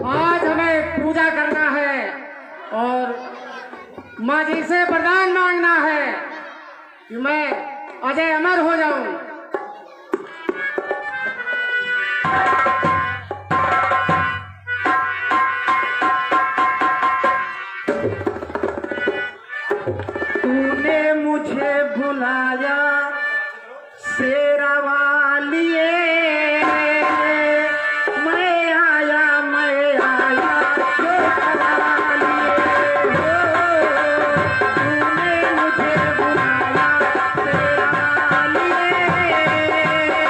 आज हमें पूजा करना है और माँ जी से वरदान मांगना है कि मैं अजय अमर हो जाऊं। तूने मुझे बुलाया शेरा वालिए, मैं आया शेरा वालिए हो। तूने मुझे बुलाया शेरा वालिए, मैं आया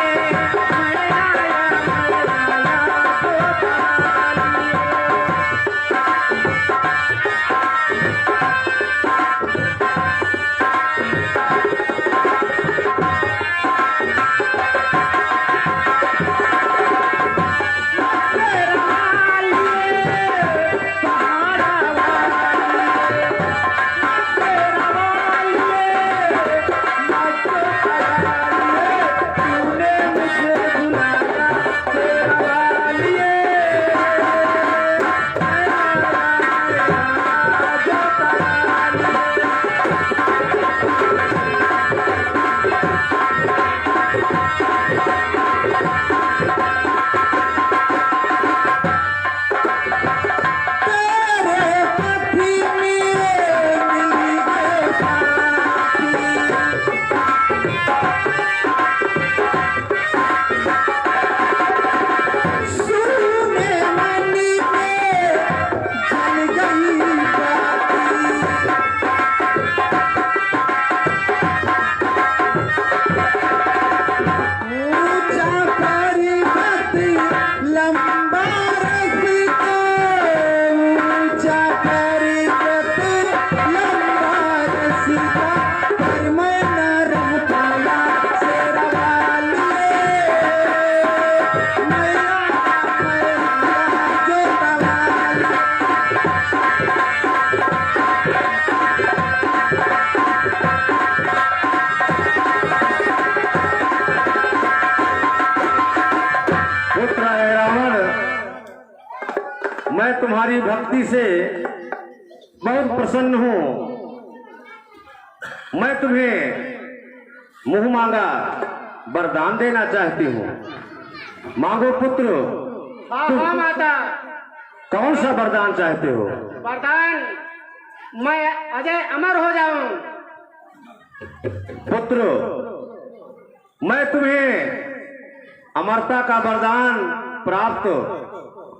शेरा मैं तुम्हारी भक्ति से बहुत प्रसन्न हूँ। मैं तुम्हें मुंह मांगा वरदान देना चाहती हूँ। मांगो पुत्र। हाँ माता। कौन सा वरदान चाहते हो? वरदान मैं अजय अमर हो जाऊं। पुत्र, मैं तुम्हें अमरता का वरदान प्राप्त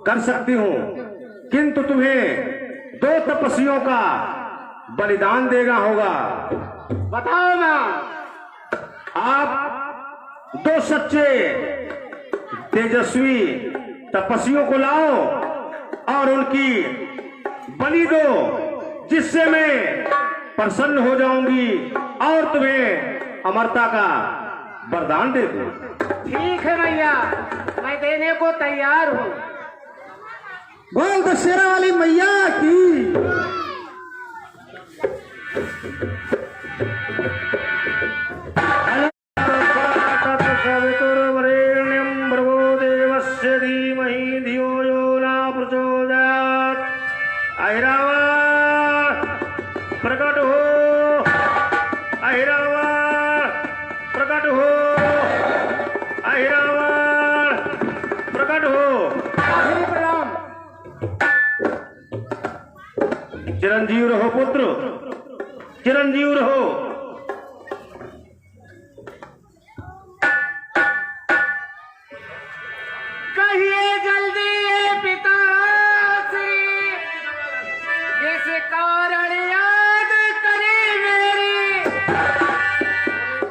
कर सकती हूँ, किंतु तुम्हें 2 तपस्वियों का बलिदान देना होगा। बताओ मां। आप 2 सच्चे तेजस्वी तपस्वियों को लाओ और उनकी बलि दो, जिससे मैं प्रसन्न हो जाऊंगी और तुम्हें अमरता का वरदान दे दूं। ठीक है मैया, मैं देने को तैयार हूँ। बोल तो शेरा वाली मैया की। प्रकट हो, अहिरावण प्रकट हो, अहिरावण प्रकट हो। प्रणाम। चिरंजीव रहो पुत्र, चिरंजीव रहो। कहिए जल्दी ये पिताश्री, जिस कारण याद करे मेरी,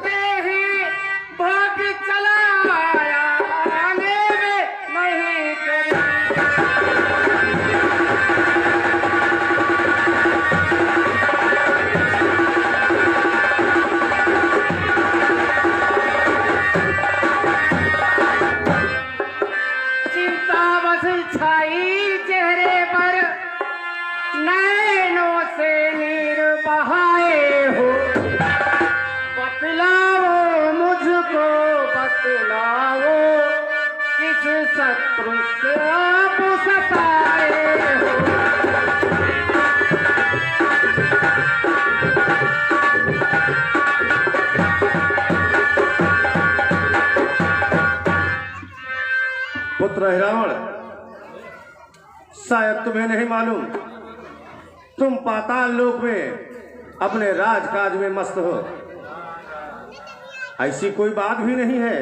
तेरी भाग चला आया आने में नहीं करी। चिंता बस छाई चेहरे पर, नैनों से नीर बहाए हो। लाओ किस शत्रु से आप सताए हो। पुत्र हिरावण, शायद तुम्हें नहीं मालूम, तुम पाताल लोक में अपने राजकाज में मस्त हो। ऐसी कोई बात भी नहीं है।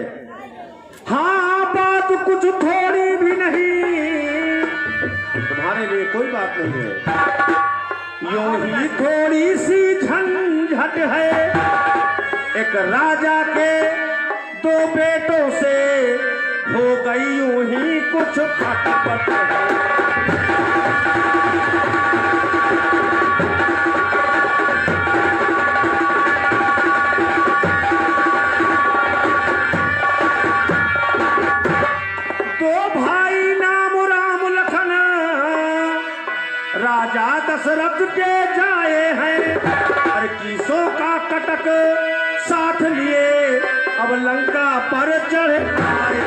हाँ, बात कुछ थोड़ी भी नहीं, तुम्हारे लिए कोई बात नहीं है। यूं ही थोड़ी सी झंझट है, एक राजा के 2 बेटों से हो गई यूं ही कुछ खटपट है। राजा दशरथ के जाए हैं, और कीसों का कटक साथ लिए अब लंका पर चढ़ आए।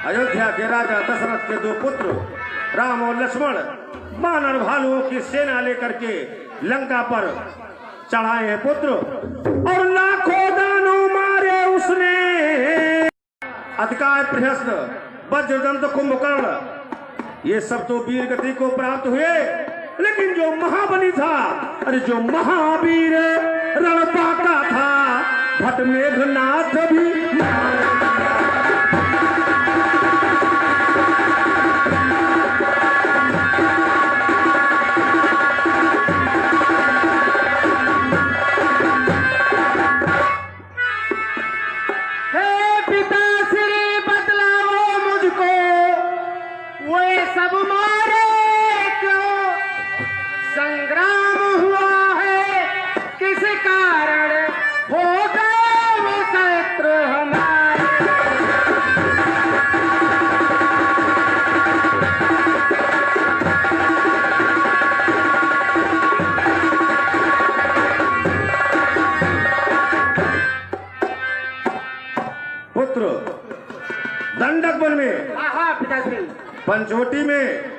अयोध्या के राजा दशरथ के 2 पुत्र राम और लक्ष्मण वानर भालुओं की सेना लेकर के लंका पर चढ़ाए हैं पुत्र, और लाखों दानों मारे उसने। अधिकार प्रहस्त वज्रदंत कुंभकर्ण, ये सब तो वीर गति को प्राप्त हुए, लेकिन जो महाबली था, अरे जो महावीर रणपाका था, भट मेघनाथ भी सब मारे क्यों, संग्राम हुआ है किस कारण, हो गए वो शत्रु हमारे। पुत्र दंडक वन में, हाँ पिताश्री, पंचवटी में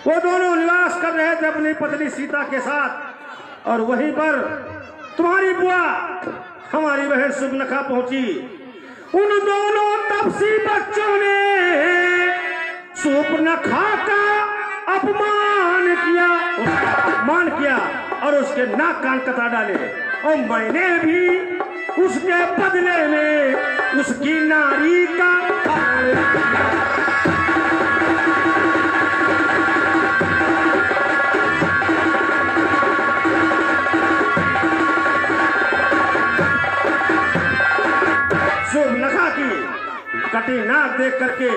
वो दोनों निवास कर रहे थे अपनी पत्नी सीता के साथ, और वहीं पर तुम्हारी बुआ हमारी बहन सुबनखा पहुंची। उन दोनों तपसी बच्चों ने सुबनखा का अपमान किया और उसके नाक कान कतरा डाले, और मैंने भी उसके बदले में उसकी नारी का सुबनखा की कटी नाक देख करके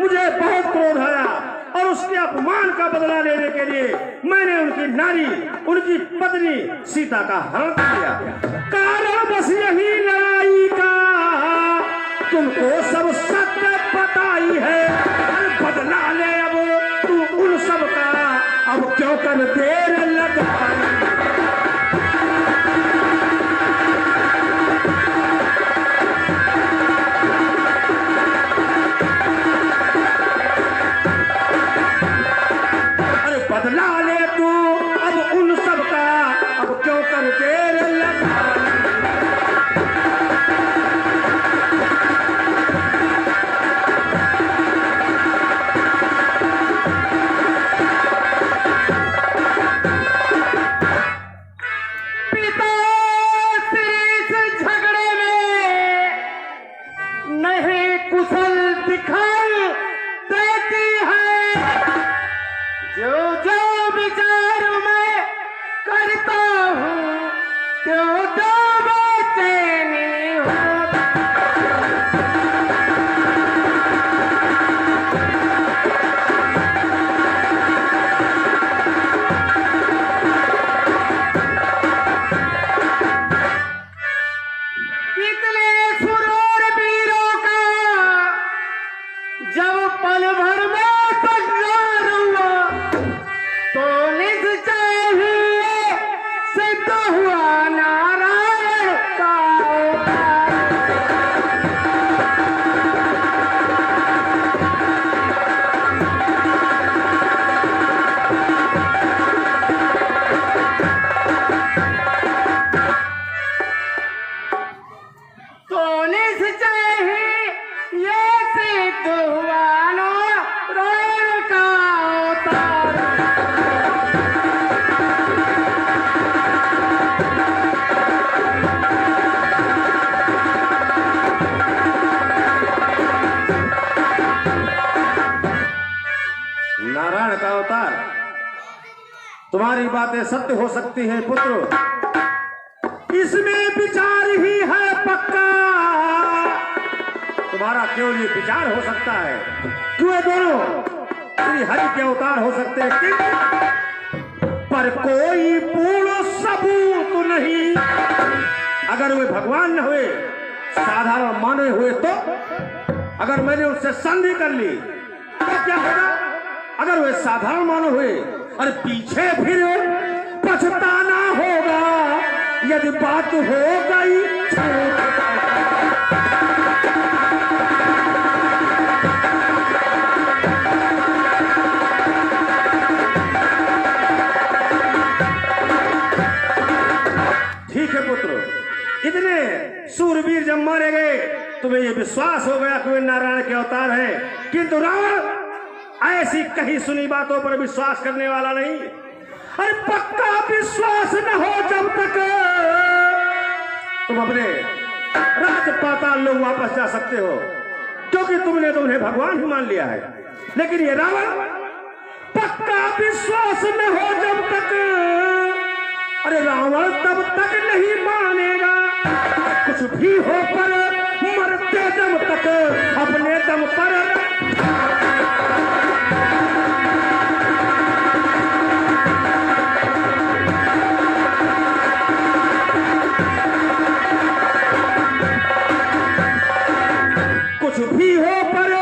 मुझे बहुत क्रोध आया, और उसके अपमान का बदला लेने के लिए मैंने उनकी नारी, उनकी पत्नी सीता का हरण किया। कारण बस यही लड़ाई का तुमको सब सत्य बताई है, बदला ले अब तू उन सब का, अब क्यों कर देर लगाई। बदला ले तू अब उन सब का, अब क्यों कर देर लगाई। पिता श्री इस झगड़े में नहीं कुशल दिखाई देती है, जो जो विचार मैं करता हूँ त्यों तो बेचैनी होती। कितने सुरूर वीरों का जब पल भर में परिचय ही ये सिद्ध हुआ नारायण का अवतार। नारायण का अवतार, तुम्हारी बातें सत्य हो सकती हैं पुत्र, इसमें विचार ही है पक्का। तुम्हारा केवल ये विचार हो सकता है कि वे दोनों श्री हरि के अवतार हो सकते हैं, किंतु पर कोई पूर्ण सबूत नहीं। अगर वे भगवान न हुए, साधारण माने हुए, तो अगर मैंने उससे संधि कर ली तो क्या होगा? अगर वे साधारण मानो हुए और पीछे फिर पछताना होगा यदि बात हो गई। ठीक है पुत्र, इतने सूरवीर जब मारे गए तुम्हें यह विश्वास हो गया कि वे नारायण के अवतार हैं, किंतु रावण ऐसी कहीं सुनी बातों पर विश्वास करने वाला नहीं। अरे पक्का विश्वास न हो जब तक तुम अपने राजपाताल लोग वापस जा सकते हो, क्योंकि तुमने तो उन्हें भगवान ही मान लिया है। लेकिन ये रावण पक्का विश्वास न हो जब तक, अरे रावण तब तक नहीं मानेगा। कुछ भी हो पर मरते दम तक अपने दम पर। कुछ भी हो पर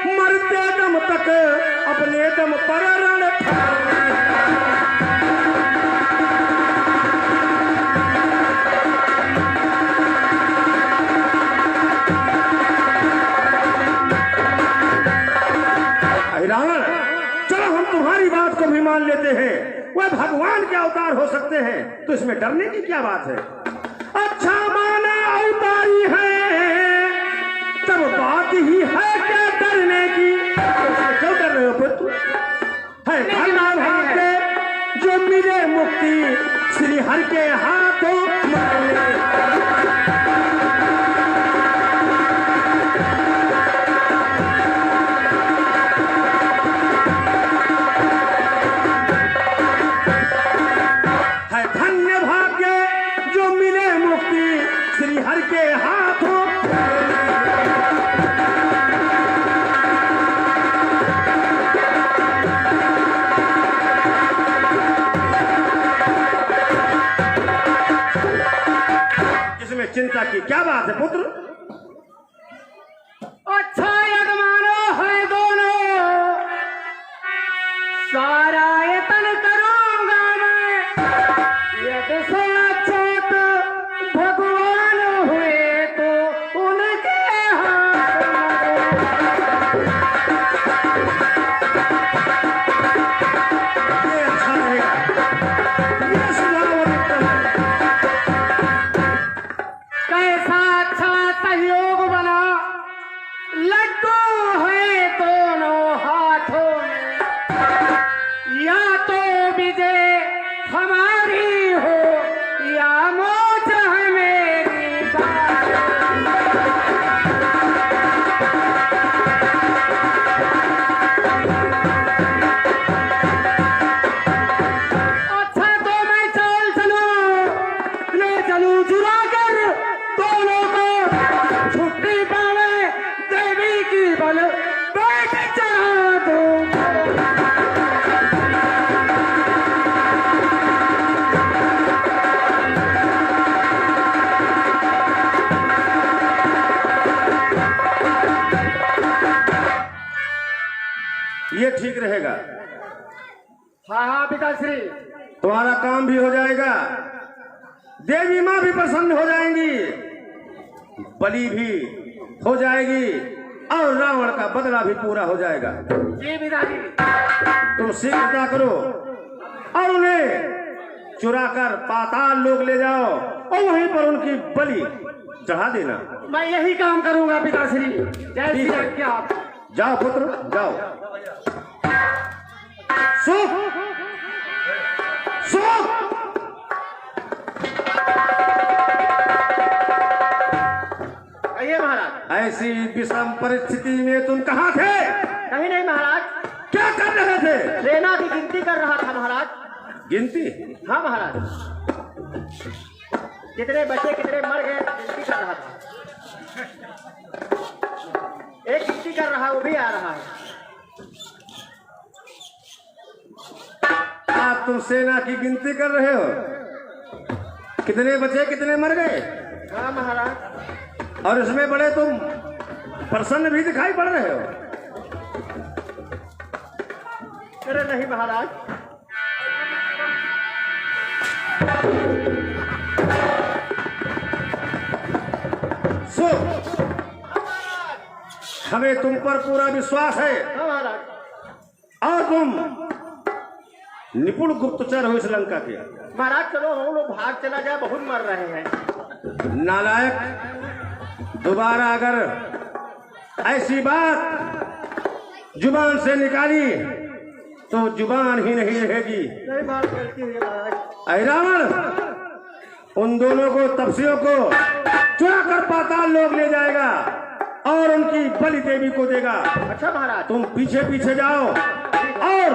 मरते दम तक अपने दम पर रण। रावण, चलो हम तुम्हारी बात को भी मान लेते हैं, वह भगवान के अवतार हो सकते हैं, तो इसमें डरने की क्या बात है? अच्छा माना अवतारी है, तब बात ही है क्या डरने की? क्यों डर रहे हो पुत्र? है भला भाग्य जो मिले मुक्ति श्री हरि के हाथों मांगे। है धन्य भाग्य जो मिले मुक्ति श्री हरि के हाथों। चिंता की क्या बात है पुत्र? अच्छा यजमानो है दोनों, सारा यत्न करूंगा मैं, यदि से अच्छा तो भगवान हुए तो उनके हाथ ये अच्छा रहेगा, ये सुझाव उत्तम है। कैसा अच्छा सहयोग बना, लड्डू है दोनों हाथों में, या तो विजय हमारी हो या मौत है मेरी बात। अच्छा तो मैं चल चलूं, ले चलूं जुड़ा कर दोनों को, छुट्टी पावे देवी की बल बैठ चढ़ा दूं। ये ठीक रहेगा, हाँ हाँ पिताश्री, तुम्हारा काम भी हो जाएगा, देवी माँ भी प्रसन्न हो जाएंगी, बलि भी हो जाएगी और रावण का बदला भी पूरा हो जाएगा। जी पिताजी। तुम शीघ्रता करो और उन्हें चुरा कर पाताल लोक ले जाओ और वहीं पर उनकी बलि चढ़ा देना। मैं यही काम करूंगा पिताश्री। जय श्री आज्ञा। जाओ पुत्र जाओ। सुख सुख आइए महाराज। ऐसी विषम परिस्थिति में तुम कहाँ थे? कहीं नहीं महाराज। क्या कर रहे थे? सेना की गिनती कर रहा था महाराज। गिनती? हाँ महाराज। कितने बचे कितने मर गए गिनती कर रहा था। एक गिनती कर रहा वो भी आ रहा है। आप तुम सेना की गिनती कर रहे हो? कितने बचे कितने मर गए? हाँ महाराज। और इसमें बड़े तुम प्रसन्न भी दिखाई पड़ रहे हो। अरे नहीं महाराज। सुख हमें तुम पर पूरा विश्वास है हाँ महाराज। और तुम निपुण गुप्तचर हो इस लंका के। महाराज चलो हम लोग भाग चला जाए, बहुत मर रहे हैं। नालायक, दोबारा अगर ऐसी बात जुबान से निकाली तो जुबान ही नहीं रहेगी। नहीं बात गलती हुई महाराज। ऐ रावण, उन दोनों को तपस्वियों को चुरा कर पाताल लोक ले जाएगा और उनकी बलि देवी को देगा। अच्छा महाराज। तुम पीछे पीछे जाओ और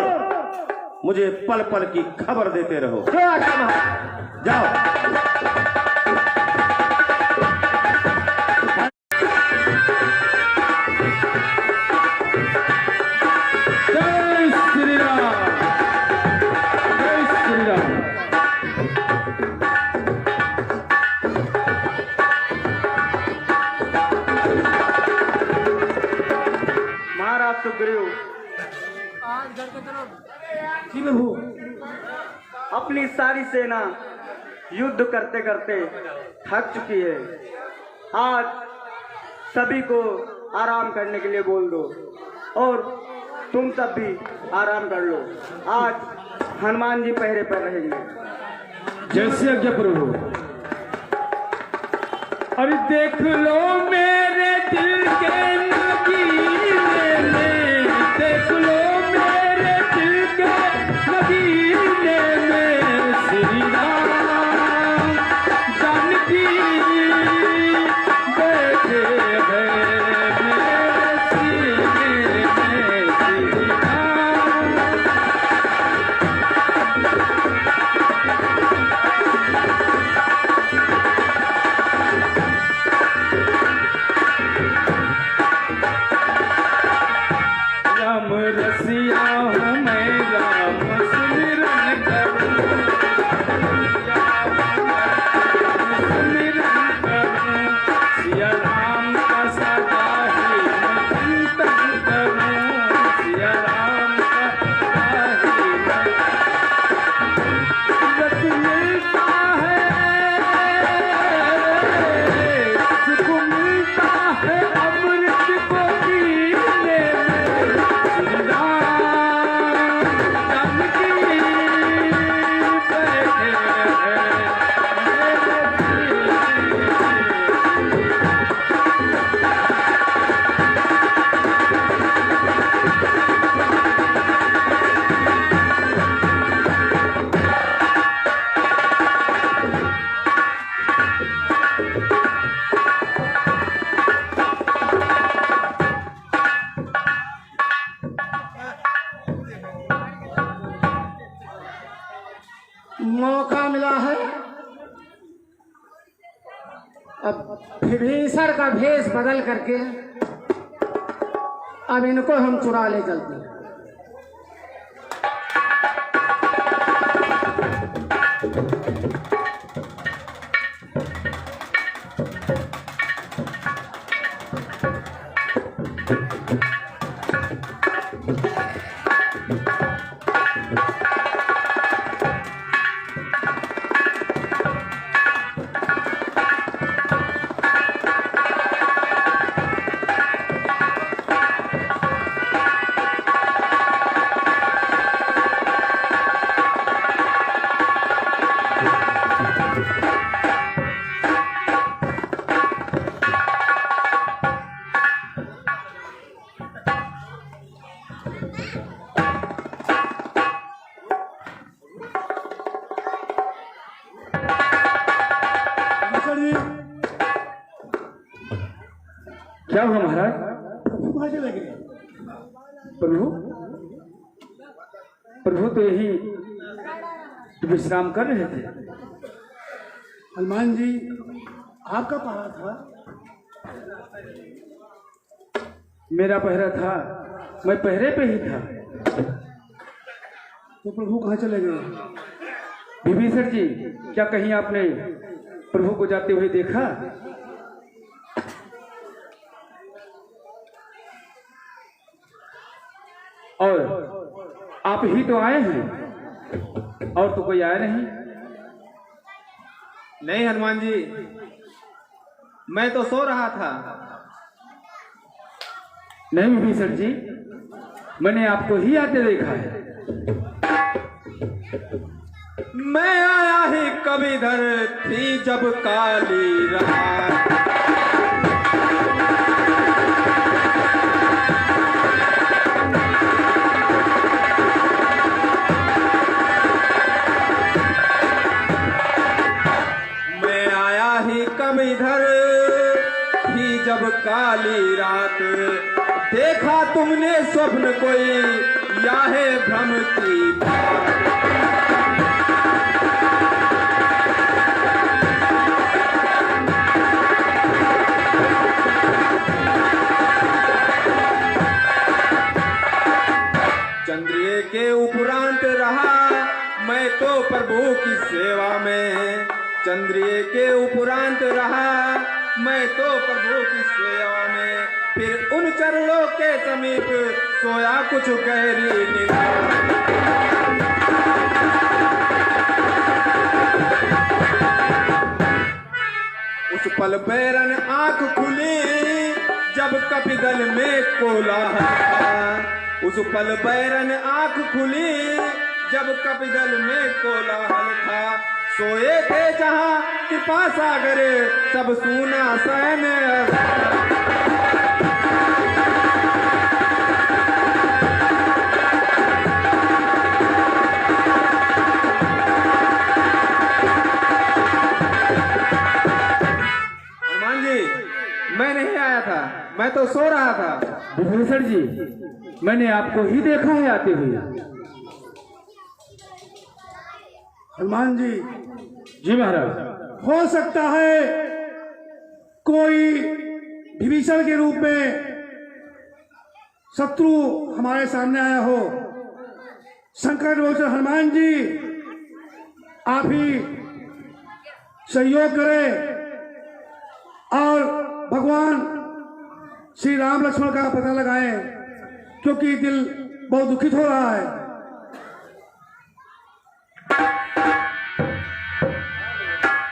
मुझे पल पल की खबर देते रहो। जो आज्ञा महाराज। जाओ। जय श्री राम। जय श्री राम। महाराज सुग्रीव जी प्रभु। अपनी सारी सेना युद्ध करते करते थक चुकी है। आज सभी को आराम करने के लिए बोल दो और तुम सब भी आराम कर लो। आज हनुमान जी पहरे पर रहेंगे। जैसे आज्ञा प्रभु। अरे देख लो मेरे दिल के नगीने में, देख लो मेरे दिल के नगीने में श्री राम जानकी बैठे हैं मेरे सीने में श्री राम। राम रसिया हूँ मैं, राम सुमिरन करूँ, राम सुमिरन करूँ, सिया राम का सदा ही मैं चिंतन करूँ, सिया राम का सदा ही मैं रस मिलता है, सुख मिलता है अमृत को पीने में श्री राम जानकी बैठे हैं मौका मिला है। अब विभीषण का भेष बदल करके अब इनको हम चुरा ले चलते हैं। क्या हुआ महाराज? कहाँ चले गए? प्रभु प्रभु तो यही विश्राम कर रहे थे। हनुमान जी आपका पहाड़ था? मेरा पहरा था, मैं पहरे पे ही था। तो प्रभु कहाँ चले गए? विभीषण जी, क्या कहीं आपने प्रभु को जाते हुए देखा? और आप ही तो आए हैं, और तो कोई आया नहीं। नहीं हनुमान जी, मैं तो सो रहा था। नहीं विभीषण जी, मैंने आपको ही आते देखा है। मैं आया ही कभी इधर थी जब काली रात, मैं आया ही कभी इधर थी जब काली रात, देखा तुमने स्वप्न कोई या है भ्रम की बात। चंद्रिये के उपरांत रहा मैं तो प्रभु की सेवा में, चंद्रिये के उपरांत रहा मैं तो प्रभु की सेवा में, फिर उन चरणों के समीप सोया कुछ गहरी निंदा। उस पल बैरन आंख खुली जब कपिदल में कोलाहल था, उस पल बैरन आंख खुली जब कपिदल में कोलाहल था, सोए थे जहां कृपा सागर सब सुना सैन। हनुमान जी, मैं नहीं आया था, मैं तो सो रहा था। विभीषण जी, मैंने आपको ही देखा है आते हुए। हनुमान जी, जी महाराज। हो सकता है कोई विभीषण के रूप में शत्रु हमारे सामने आया हो। संकट मोचन हनुमान जी, आप ही सहयोग करें और भगवान श्री राम लक्ष्मण का पता लगाएं, क्योंकि दिल बहुत दुखित हो रहा है।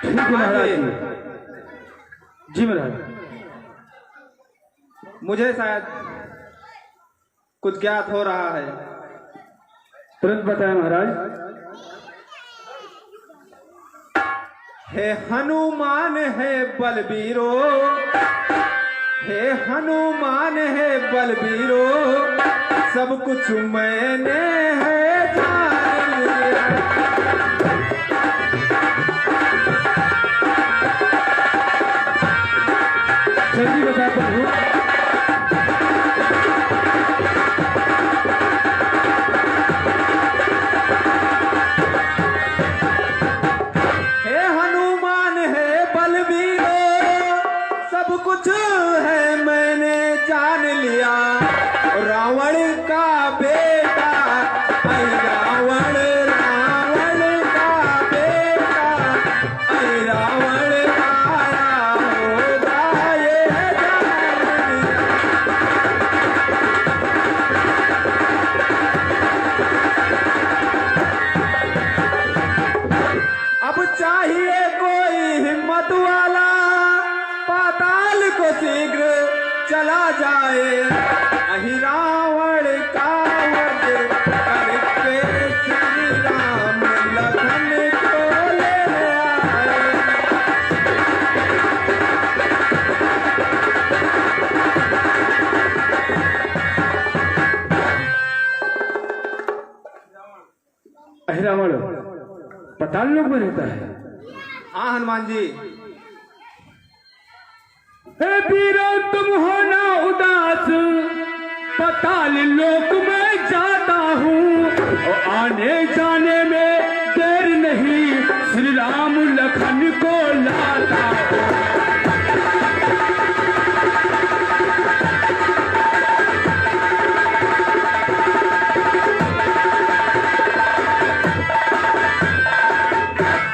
ठीक है महाराज जी। जी महाराज। मुझे शायद कुछ ज्ञात हो रहा है। तुरंत बताएं महाराज। हे हनुमान है बलबीरो, हे हनुमान है बलबीरो, सब कुछ मैंने है जान लिया। जल्दी बता प्रभु। हे हनुमान है बलबीरो, सब कुछ है मैंने जान लिया। रावण का बेटा, ऐ रावण, रावण का बेटा, ऐ रावण आया होगा ये जान लिया। अब चाहिए कोई हिम्मत वाला, पाताल को शीघ्र चला जाए। अहि रावण का वध करके श्री राम लखन को ले आए। अहिरावण पाताल लोक में रहता है। हाँ हनुमान जी, हे वीरो तुम हो ना उदास, पताल लोक में जाता हूँ और आने जाने में देर नहीं, श्री राम लखन को लाता हूँ।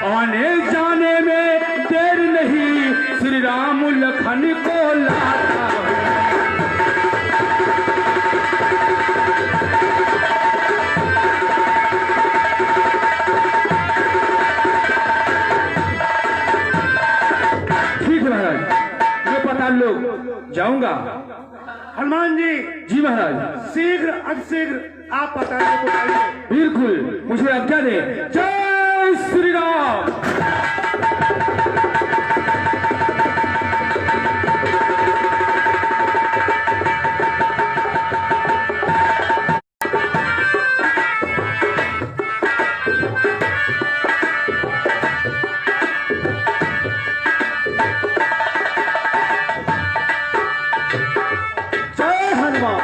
आने जाने में देर नहीं, श्री राम लखन को लाता हूँ। ठीक है महाराज, ये पता लोग जाऊंगा। हनुमान जी, जी महाराज। शीघ्र अतिशीघ्र आप पता को बताइए। बिल्कुल, मुझे आज्ञा दे। जय श्री राम। जय हनुमान।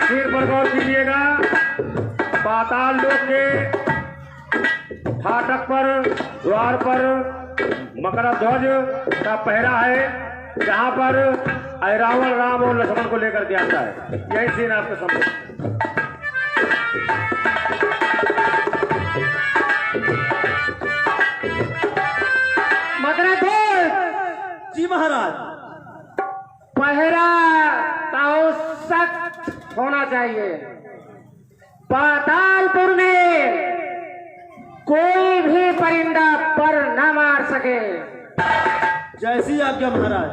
सिर पर गौर कीजिएगा। पाताल लोक के फाटक पर, द्वार पर मकर ध्वज का पहरा है, जहाँ पर रावण राम और लक्ष्मण को लेकर के आता है। यही सीन आपको समझ। मकरध्वज जी महाराज। पहरा तो सख्त होना चाहिए। पातालपुर में कोई भी परिंदा पर न मार सके। जैसी आज्ञा महाराज।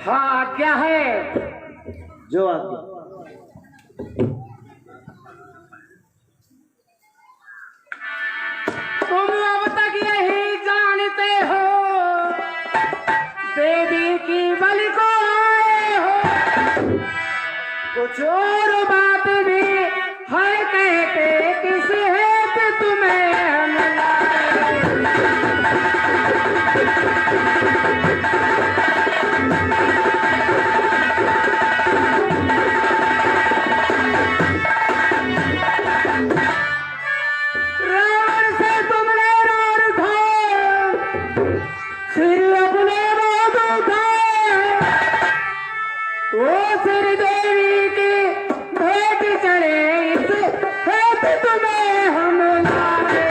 हाँ, आज्ञा है। जो आज्ञा। तुम अब तक यही जानते हो, देवी की बलि को आए हो। कुछ और बात भी है कहते, किस हेतु तुम्हें हम लाए। रावण से तुमने रार उठाए, सिर अपने बात उठाए। वो सिर देवी की भेंट चढ़े, इस हेतु तुम्हें हम लाए।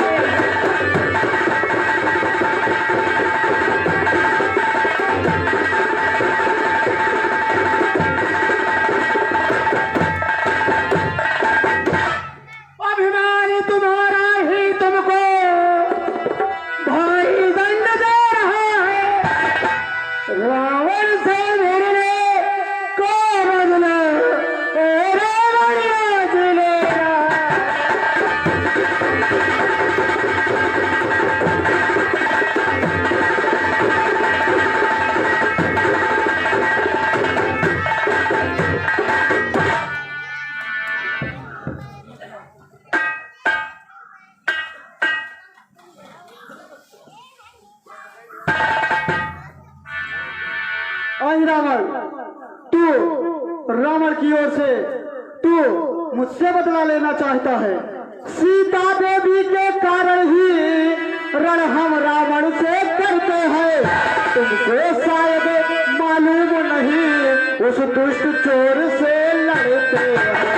अभिमानी तुम्हारा ही तुमको भाई दंड दे रहा है। रावण से भिड़ने को बदला रावण आज लेगा। आज रावण, तू रावण की ओर से तू मुझसे बदला लेना चाहता है। सीता देवी के कारण ही रण हम रावण से करते हैं। तुमको शायद मालूम नहीं, उस दुष्ट चोर से लड़ते हैं।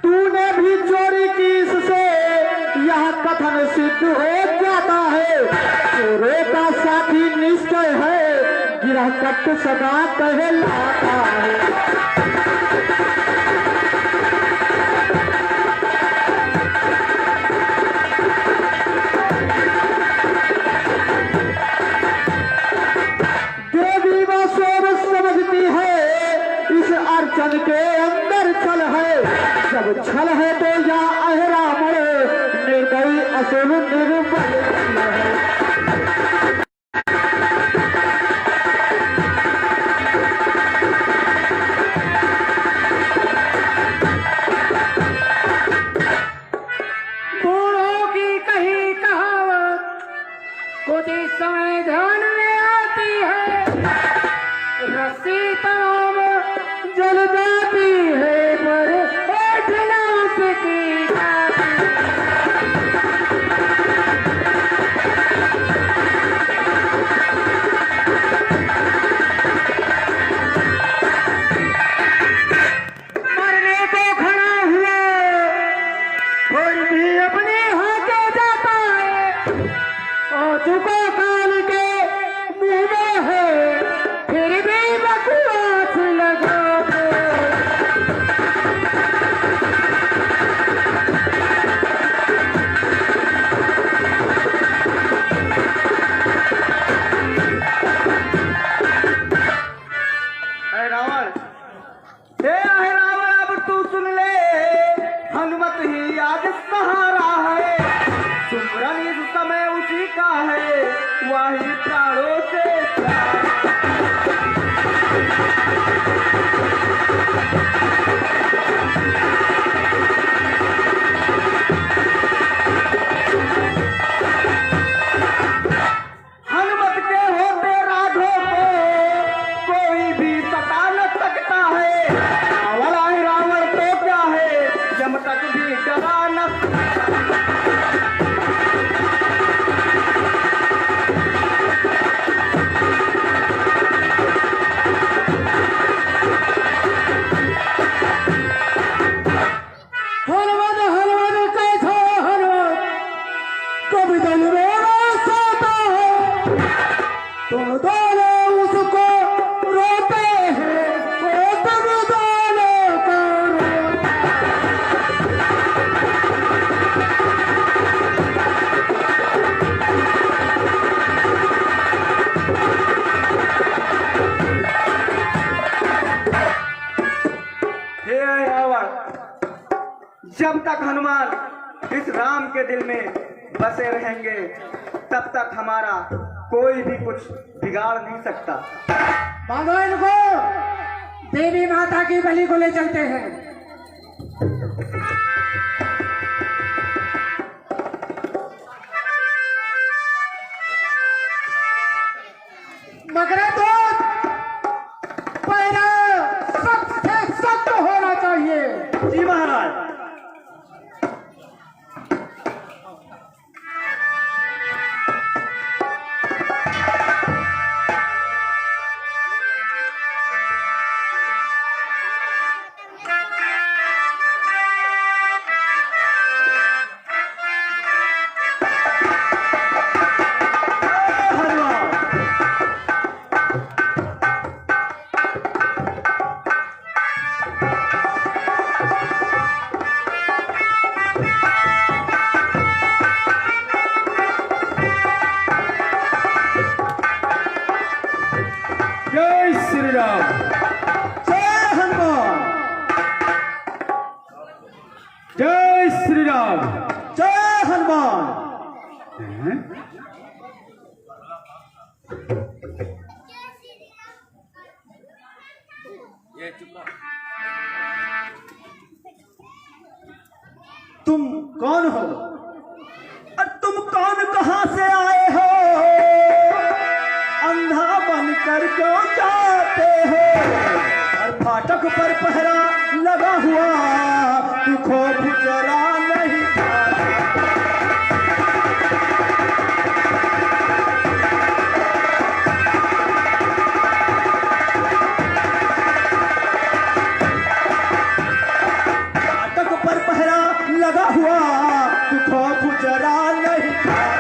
तूने भी चोरी की, इससे यह कथन सिद्ध हो जाता है। चोरों का साथी निश्चय है, गिरह कट सदा कहलाता है। देवी वह सब समझती है, इस अर्चन के अंदर छल है। जब छल है तो या अहरामण निर्दयी असुर निर्बल है। जब तक हनुमान इस राम के दिल में बसे रहेंगे तब तक हमारा कोई भी कुछ बिगाड़ नहीं सकता। बांधो इनको, देवी माता की बलि को ले चलते हैं। मगर तो पहला सख्त से सख्त होना चाहिए। जी महाराज। जय श्री राम। जय हनुमान। जय श्री राम। जय हनुमान। तुम कौन हो और तुम कौन कहां से आए हो? अंधा बनकर क्यों जाते हो? और फाटक पर पहरा लगा हुआ तू खौफ जरा नहीं खाता? फाटक पर पहरा लगा हुआ तू खौफ जरा नहीं खाता?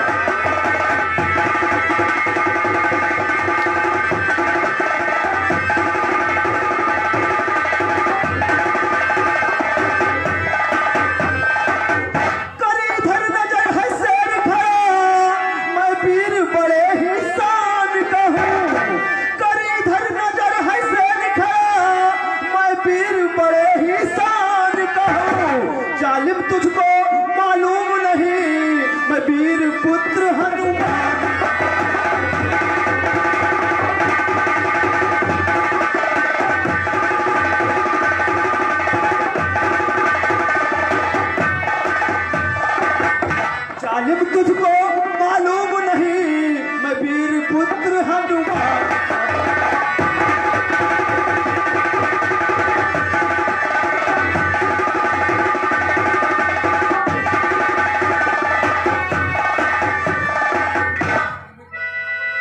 जालिम तुझको मालूम नहीं मैं वीर पुत्र हनुमान। जालिम तुझको मालूम नहीं मैं वीर पुत्र हनुमान।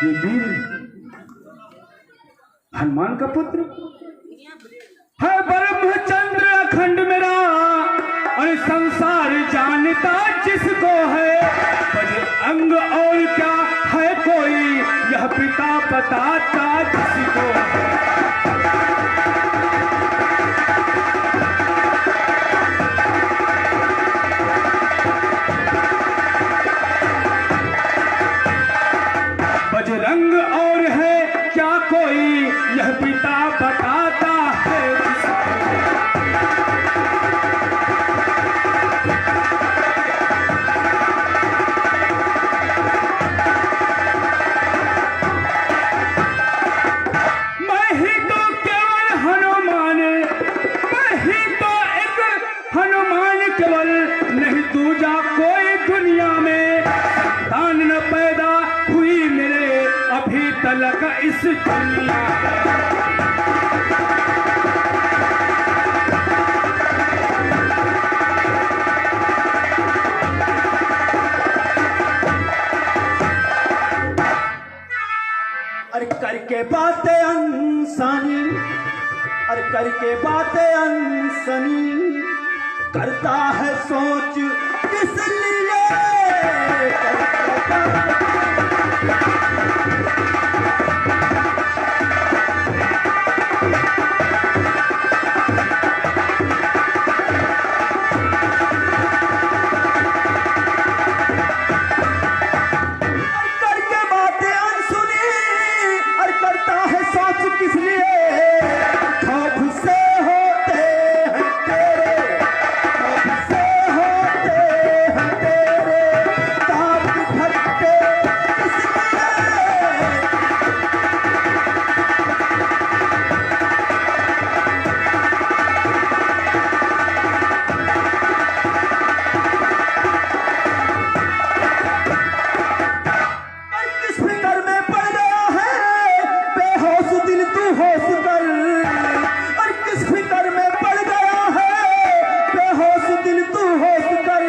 ये वीर हनुमान का पुत्र है। ब्रह्मचंद्र अखंड मेरा और संसार जानता जिसको है। अंग और क्या है कोई यह पिता बताता जिसको है। बजरंग और है क्या कोई यह पिता बताता है मैं ही तो केवल हनुमान, मैं ही तो एक हनुमान केवल, नहीं दूजा कोई दुनिया में संतान न पैदा हुई मेरे अभी तलक इस दुनिया। अरे करके बातें अनसनी, अरे करके बातें अनसनी, करता है सोच किस लिए? खौफ से होते हैं तेरे, खौफ से तू होश कर, और किस फिक्र में पड़ गया है बेहोश दिल तू होश कर।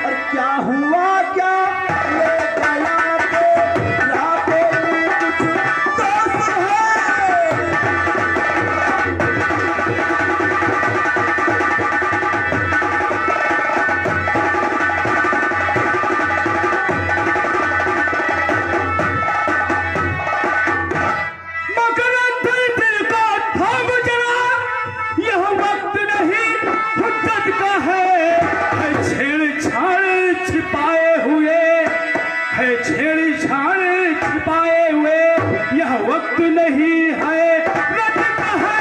और क्या हुआ क्या ये गया तो रातों में कुछ दोस्त है। वक्त नहीं है रट का है।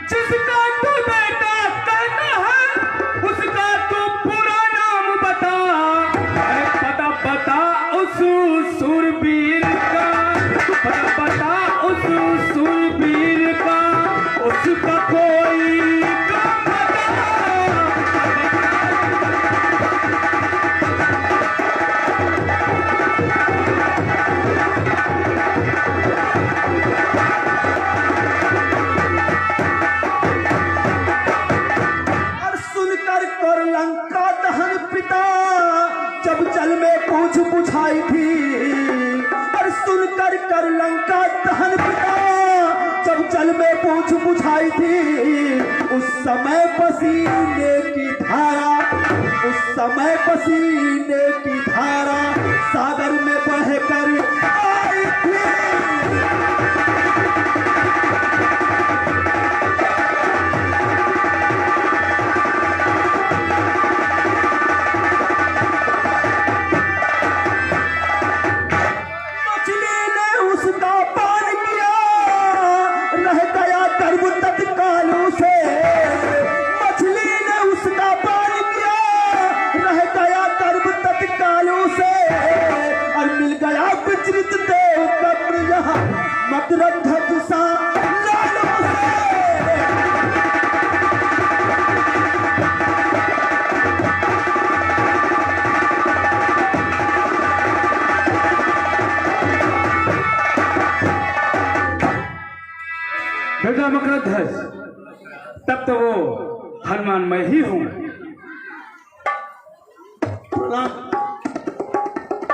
जिसका तू बेटा कहता है उसका तू पूरा नाम बता। अरे पता बता उस सूरबीर का, पता बता उस सूरबीर का, उसका कोई काम बता। और सुनकर कर लंका दहन पिता जब जल में पूछ बुझाई थी। और सुनकर कर लंका दहन पिता जब जल में पूछ बुझाई थी। उस समय पसीने की धारा, उस समय पसीने की धारा सागर में बहकर आई थी। मछली ने उसका पान किया, रह गया गर्भ तत्कालों से। मछली ने उसका पान किया, रह गया गर्भ तत्कालों से। और मिल गया विचरित देव कब्र यहाँ मकरध्वज सा लालों से। बेटा मकरध्वज, तब तो वो हनुमान मैं ही हूं।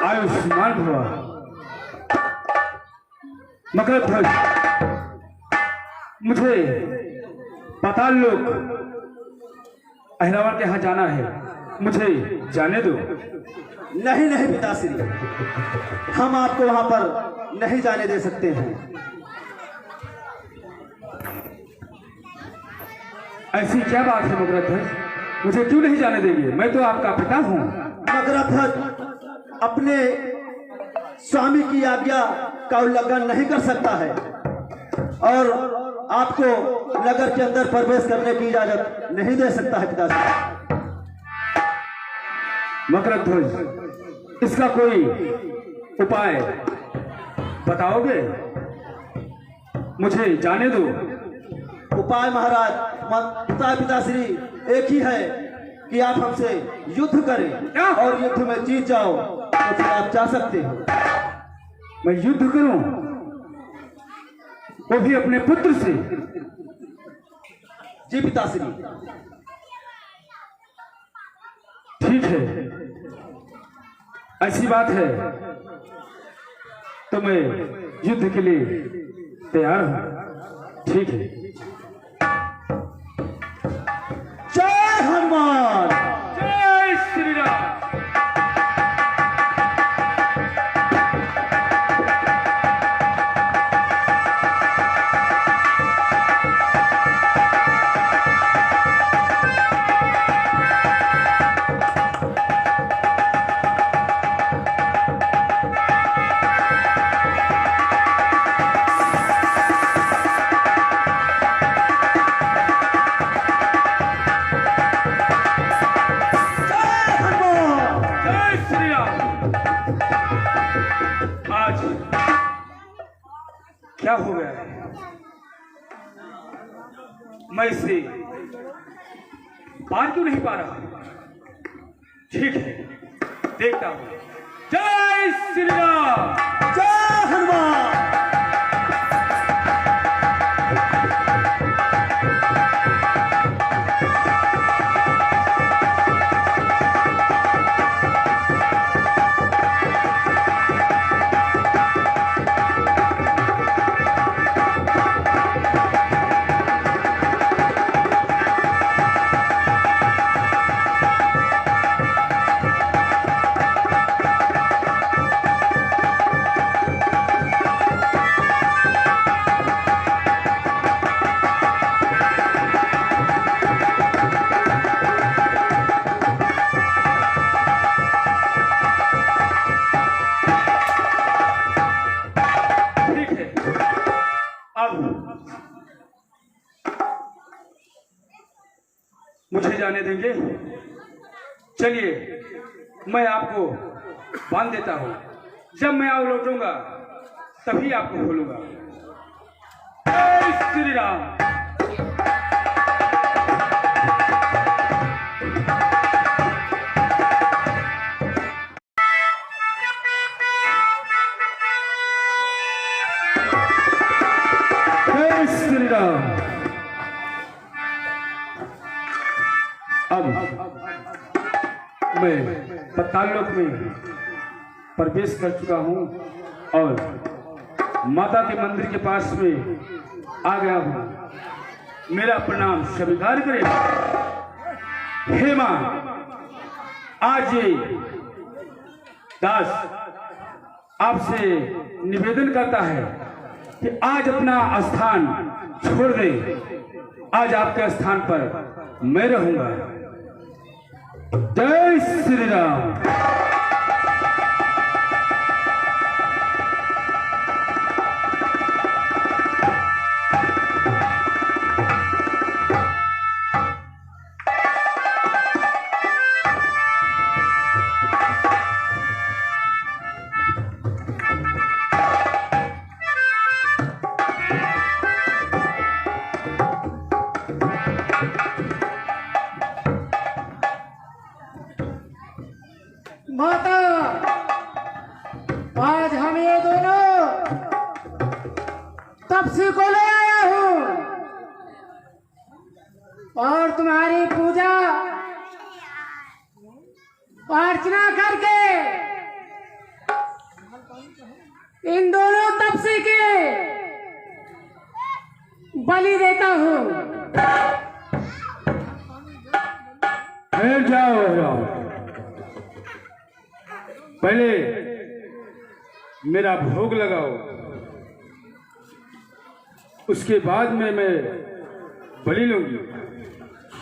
आयुष्मान भवा। मकरध्वज, मुझे पाताल लोक अहिरावण के यहाँ जाना है, मुझे जाने दो। नहीं नहीं पिताश्री, हम आपको वहां पर नहीं जाने दे सकते हैं। ऐसी क्या बात है मकरध्वज, मुझे क्यों नहीं जाने देंगे? मैं तो आपका पिता हूँ। मकरध्वज अपने स्वामी की आज्ञा का उल्लंघन नहीं कर सकता है और आपको नगर के अंदर प्रवेश करने की इजाजत नहीं दे सकता है पिताश्री। मकरध्वज, इसका कोई उपाय बताओगे? मुझे जाने दो। उपाय महाराज पिताश्री एक ही है कि आप हमसे युद्ध करें और युद्ध में जीत जाओ तो फिर आप जा सकते हो। मैं युद्ध करूं, वो भी अपने पुत्र से? जी पिताश्री। ठीक है, ऐसी बात है तो मैं युद्ध के लिए तैयार हूं। ठीक है। जय हनुमान। जय श्री राम। मैं इससे पार क्यों नहीं पा रहा? ठीक है, देखता हूं। जय श्री राम। जय हनुमान। मुझे जाने देंगे? चलिए, मैं आपको बांध देता हूं। जब मैं आओ लौटूंगा तभी आपको खोलूंगा। जय श्री राम। जय श्री राम। अब मैं पतालोक में प्रवेश कर चुका हूं और माता के मंदिर के पास में आ गया हूं। मेरा प्रणाम स्वीकार करें। हे मां, आज ये दास आपसे निवेदन करता है कि आज अपना स्थान छोड़ दें। आज आपके स्थान पर मैं रहूंगा। जय श्री राम। माता, आज हम ये दोनों तपसी को ले आया हूँ और तुम्हारी पूजा अर्चना करके इन दोनों तपसी के बलि देता हूँ। जाओ, पहले मेरा भोग लगाओ, उसके बाद में मैं बलि लूंगी।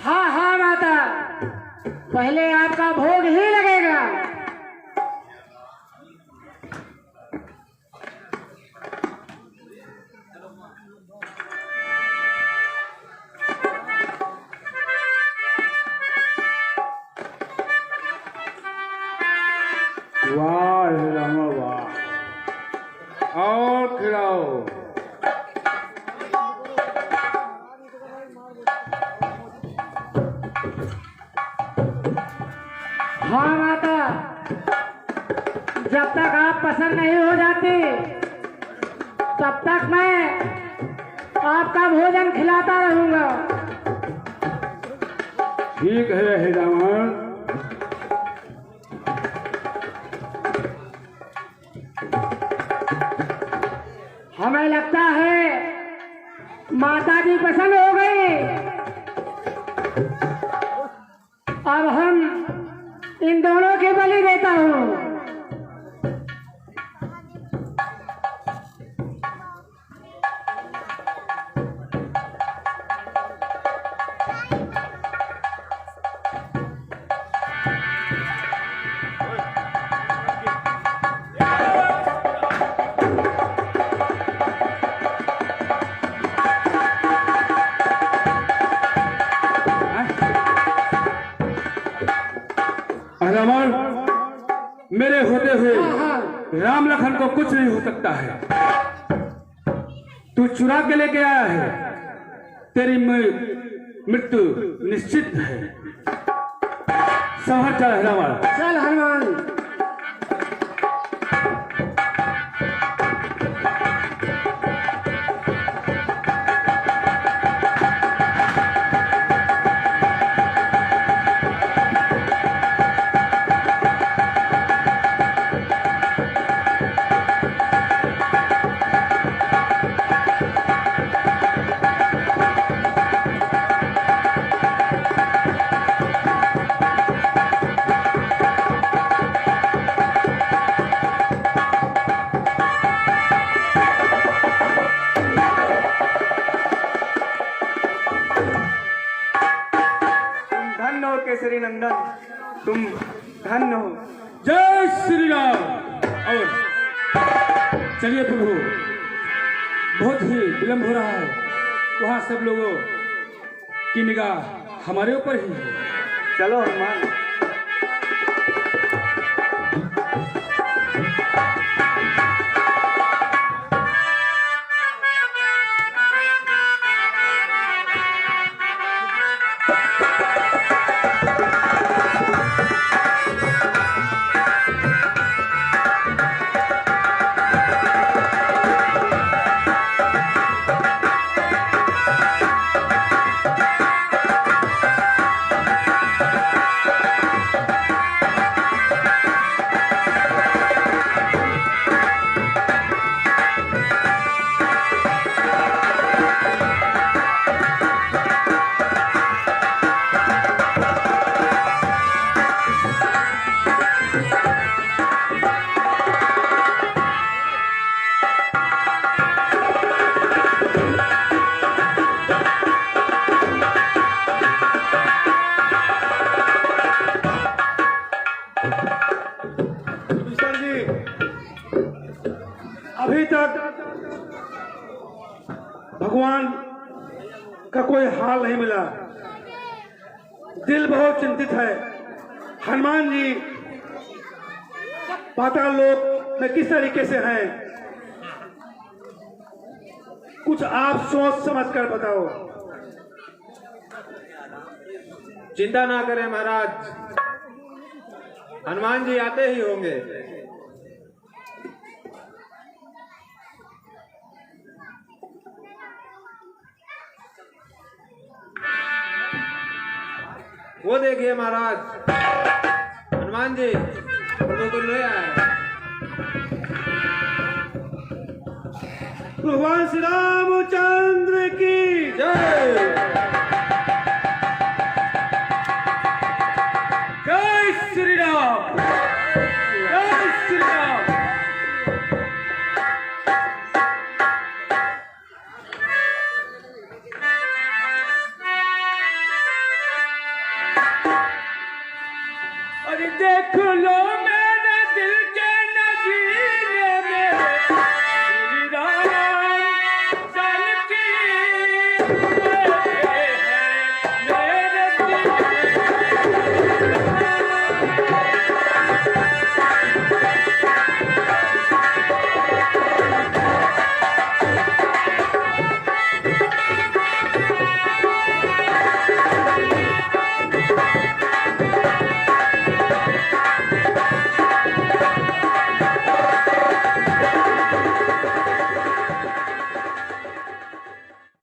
हाँ हाँ माता, पहले आपका भोग ही लगेगा। वाह राम वाह, और खिलाओ। हाँ माता, जब तक आप पसंद नहीं हो जाती तब तक मैं आपका भोजन खिलाता रहूंगा। ठीक है हे रावण। हमें लगता है माता जी पसंद हो गई। अब हम इन दोनों के बलि देता हूँ। रावण, मेरे होते हुए राम लखन को कुछ नहीं हो सकता है। तू चुरा के लेके आया है, तेरी मृत्यु निश्चित है। संभल चल हनुमान। चल हनुमान। धन्य हो केसरी नंदन, तुम धन्य हो। जय श्री राम। और चलिए प्रभु, बहुत ही विलंब हो रहा है। वहाँ सब लोगों की निगाह हमारे ऊपर ही है। चलो हनुमान। अभी तक भगवान का कोई हाल नहीं मिला। दिल बहुत चिंतित है। हनुमान जी पाताल लोक में किस तरीके से हैं, कुछ आप सोच समझ कर बताओ। चिंता ना करें महाराज, हनुमान जी आते ही होंगे। वो देखिए महाराज, हनुमान जी प्रभु को ले आए। भगवान श्री रामचंद्र की जय।